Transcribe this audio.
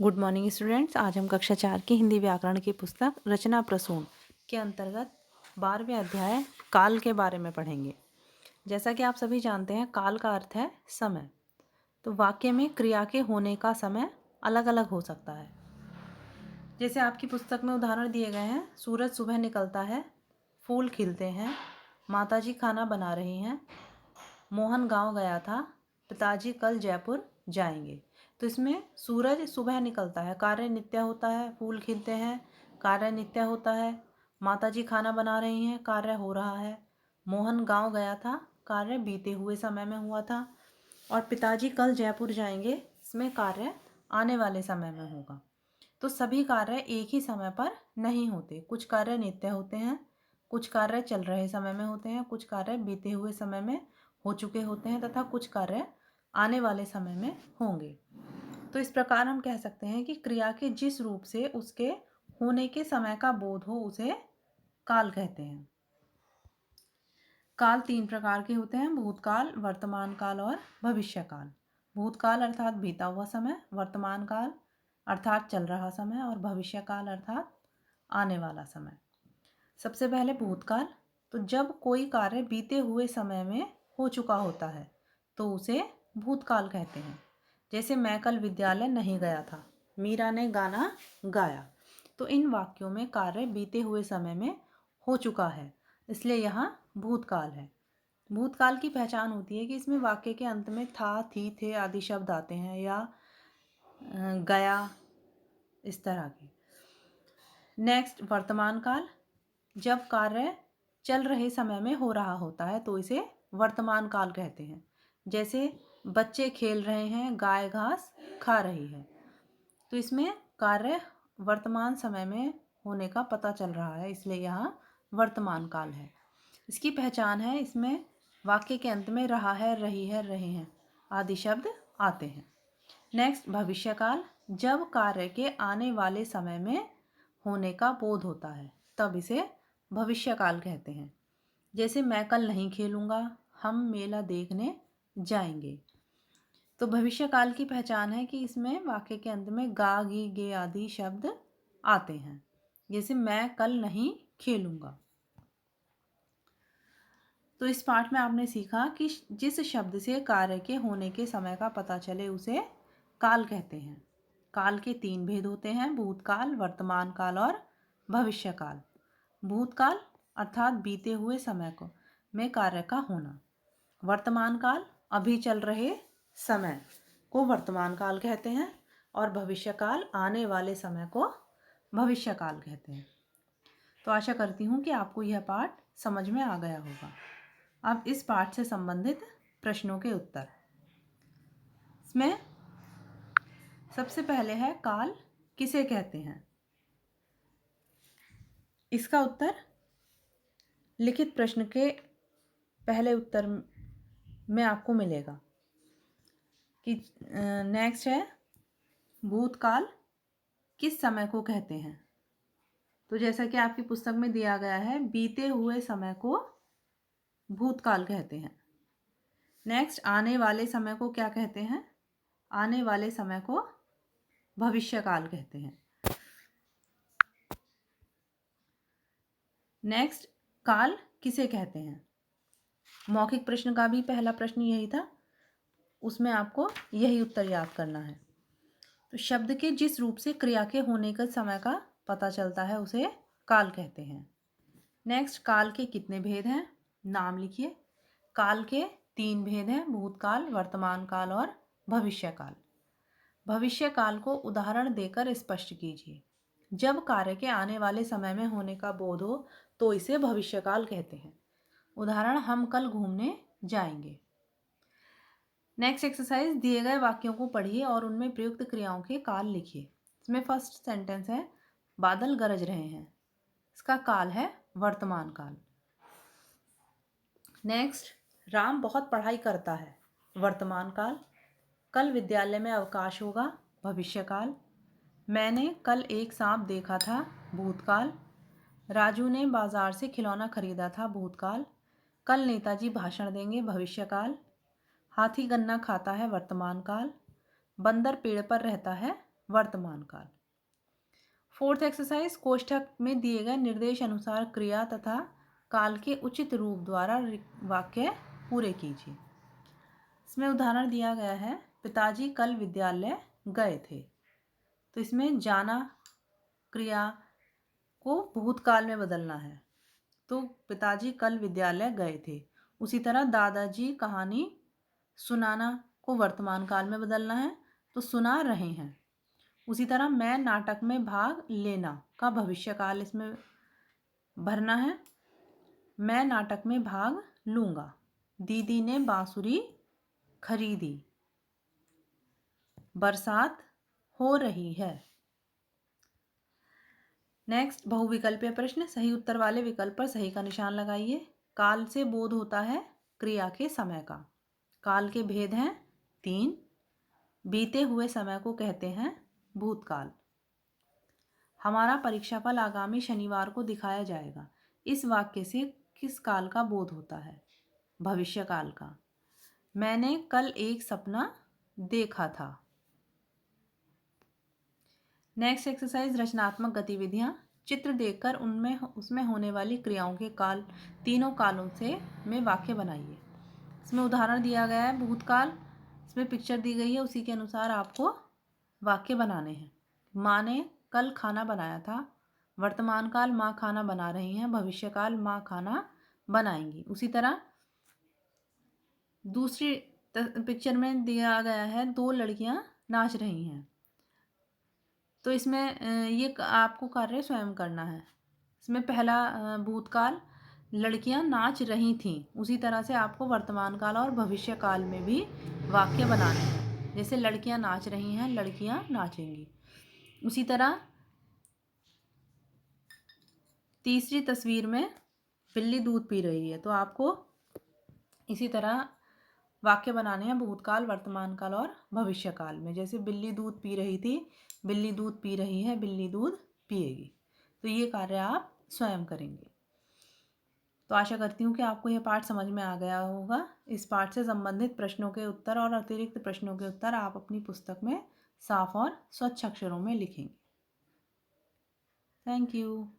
Good morning students. आज हम कक्षा 4 की हिंदी व्याकरण की पुस्तक रचना प्रसून के अंतर्गत 12वें अध्याय काल के बारे में पढ़ेंगे। जैसा कि आप सभी जानते हैं, काल का अर्थ है समय। तो वाक्य में क्रिया के होने का समय अलग अलग हो सकता है। जैसे आपकी पुस्तक में उदाहरण दिए गए हैं, सूरज सुबह निकलता है, फूल खिलते हैं, माताजी खाना बना रही हैं, मोहन गांव गया था, पिताजी कल जयपुर जाएंगे। तो इसमें सूरज सुबह निकलता है, कार्य नित्य होता है। फूल खिलते हैं, कार्य नित्य होता है। माताजी खाना बना रही हैं, कार्य हो रहा है। मोहन गांव गया था, कार्य बीते हुए समय में हुआ था। और पिताजी कल जयपुर जाएंगे, इसमें कार्य आने वाले समय में होगा। तो सभी कार्य एक ही समय पर नहीं होते। कुछ कार्य नित्य होते हैं, कुछ कार्य चल रहे समय में होते हैं, कुछ कार्य बीते हुए समय में हो चुके होते हैं तथा कुछ कार्य आने वाले समय में होंगे। तो इस प्रकार हम कह सकते हैं कि क्रिया के जिस रूप से उसके होने के समय का बोध हो उसे काल कहते हैं। काल 3 प्रकार के होते हैं: भूतकाल, वर्तमान काल और भविष्य काल। भूतकाल अर्थात बीता हुआ समय, वर्तमान काल अर्थात चल रहा समय और भविष्य काल अर्थात आने वाला समय। सबसे पहले भूतकाल। तो जब कोई कार्य बीते हुए समय में हो चुका होता है तो उसे भूतकाल कहते हैं। जैसे मैं कल विद्यालय नहीं गया था, मीरा ने गाना गाया। तो इन वाक्यों में कार्य बीते हुए समय में हो चुका है, इसलिए यहाँ भूतकाल है। भूतकाल की पहचान होती है कि इसमें वाक्य के अंत में था, थी, थे आदि शब्द आते हैं, या गया, इस तरह के। नेक्स्ट, वर्तमान काल। जब कार्य चल रहे समय में हो रहा होता है तो इसे वर्तमान काल कहते हैं। जैसे बच्चे खेल रहे हैं, गाय घास खा रही है। तो इसमें कार्य वर्तमान समय में होने का पता चल रहा है, इसलिए यहाँ वर्तमान काल है। इसकी पहचान है, इसमें वाक्य के अंत में रहा है, रही है, रहे हैं आदि शब्द आते हैं। नेक्स्ट, भविष्यकाल। जब कार्य के आने वाले समय में होने का बोध होता है तब इसे भविष्यकाल कहते हैं। जैसे मैं कल नहीं खेलूँगा, हम मेला देखने जाएंगे। तो भविष्यकाल की पहचान है कि इसमें वाक्य के अंत में गा, गी, गे आदि शब्द आते हैं। जैसे मैं कल नहीं खेलूँगा। तो इस पाठ में आपने सीखा कि जिस शब्द से कार्य के होने के समय का पता चले उसे काल कहते हैं। काल के 3 भेद होते हैं: भूतकाल, वर्तमान काल और भविष्यकाल। भूतकाल अर्थात बीते हुए समय को में कार्य का होना। वर्तमान काल अभी चल रहे समय को वर्तमान काल कहते हैं और भविष्यकाल आने वाले समय को भविष्यकाल कहते हैं। तो आशा करती हूँ कि आपको यह पाठ समझ में आ गया होगा। अब इस पाठ से संबंधित प्रश्नों के उत्तर। इसमें सबसे पहले है, काल किसे कहते हैं? इसका उत्तर लिखित प्रश्न के पहले उत्तर में आपको मिलेगा। कि नेक्स्ट है, भूतकाल किस समय को कहते हैं? तो जैसा कि आपकी पुस्तक में दिया गया है, बीते हुए समय को भूतकाल कहते हैं। नेक्स्ट, आने वाले समय को क्या कहते हैं? आने वाले समय को भविष्यकाल कहते हैं। नेक्स्ट, काल किसे कहते हैं? मौखिक प्रश्न का भी पहला प्रश्न यही था, उसमें आपको यही उत्तर याद करना है। तो शब्द के जिस रूप से क्रिया के होने का समय का पता चलता है उसे काल कहते हैं। नेक्स्ट, काल के कितने भेद हैं? नाम लिखिए। काल के 3 भेद हैं: भूतकाल, वर्तमान काल और भविष्यकाल। भविष्यकाल को उदाहरण देकर स्पष्ट कीजिए। जब कार्य के आने वाले समय में होने का बोध हो तो इसे भविष्यकाल कहते हैं। उदाहरण, हम कल घूमने जाएंगे। नेक्स्ट एक्सरसाइज, दिए गए वाक्यों को पढ़िए और उनमें प्रयुक्त क्रियाओं के काल लिखिए। इसमें फर्स्ट सेंटेंस है, बादल गरज रहे हैं। इसका काल है वर्तमान काल। नेक्स्ट, राम बहुत पढ़ाई करता है। वर्तमान काल। कल विद्यालय में अवकाश होगा। भविष्यकाल। मैंने कल एक सांप देखा था। भूतकाल। राजू ने बाजार से खिलौना खरीदा था। भूतकाल। कल नेताजी भाषण देंगे। भविष्यकाल। हाथी गन्ना खाता है। वर्तमान काल। बंदर पेड़ पर रहता है। वर्तमान काल। फोर्थ एक्सरसाइज, कोष्ठक में दिए गए निर्देश अनुसार क्रिया तथा काल के उचित रूप द्वारा वाक्य पूरे कीजिए। इसमें उदाहरण दिया गया है, पिताजी कल विद्यालय गए थे। तो इसमें जाना क्रिया को भूतकाल में बदलना है, तो पिताजी कल विद्यालय गए थे। उसी तरह दादाजी कहानी सुनाना को वर्तमान काल में बदलना है, तो सुना रहे हैं। उसी तरह मैं नाटक में भाग लेना का भविष्य काल इसमें भरना है, मैं नाटक में भाग लूँगा। दीदी ने बांसुरी खरीदी। बरसात हो रही है। नेक्स्ट, बहुविकल्पीय प्रश्न। सही उत्तर वाले विकल्प पर सही का निशान लगाइए। काल से बोध होता है क्रिया के समय का। काल के भेद हैं 3। बीते हुए समय को कहते हैं भूतकाल। हमारा परीक्षाफल आगामी शनिवार को दिखाया जाएगा। इस वाक्य से किस काल का बोध होता है? भविष्य काल का। मैंने कल एक सपना देखा था। नेक्स्ट एक्सरसाइज, रचनात्मक गतिविधियां। चित्र देखकर उसमें होने वाली क्रियाओं के काल, तीनों कालों से में वाक्य बनाइए। इसमें उदाहरण दिया गया है भूतकाल, इसमें पिक्चर दी गई है, उसी के अनुसार आपको वाक्य बनाने हैं। माँ ने कल खाना बनाया था। वर्तमान काल, माँ खाना बना रही हैं। भविष्य काल, माँ खाना बनाएंगी। उसी तरह दूसरी पिक्चर में दिया गया है 2 लड़कियां नाच रही हैं। तो इसमें ये आपको कार्य स्वयं करना है। इसमें पहला भूतकाल, लड़कियां नाच रही थीं। उसी तरह से आपको वर्तमान काल और भविष्य काल में भी वाक्य बनाने हैं। जैसे लड़कियां नाच रही हैं, लड़कियां नाचेंगी। उसी तरह तीसरी तस्वीर में बिल्ली दूध पी रही है, तो आपको इसी तरह वाक्य बनाने हैं भूतकाल, वर्तमान काल और भविष्य काल में। जैसे बिल्ली दूध पी रही थी, बिल्ली दूध पी रही है, बिल्ली दूध पिएगी। तो ये कार्य आप स्वयं करेंगे। तो आशा करती हूँ कि आपको यह पाठ समझ में आ गया होगा। इस पाठ से संबंधित प्रश्नों के उत्तर और अतिरिक्त प्रश्नों के उत्तर आप अपनी पुस्तक में साफ और स्वच्छ अक्षरों में लिखेंगे। Thank you.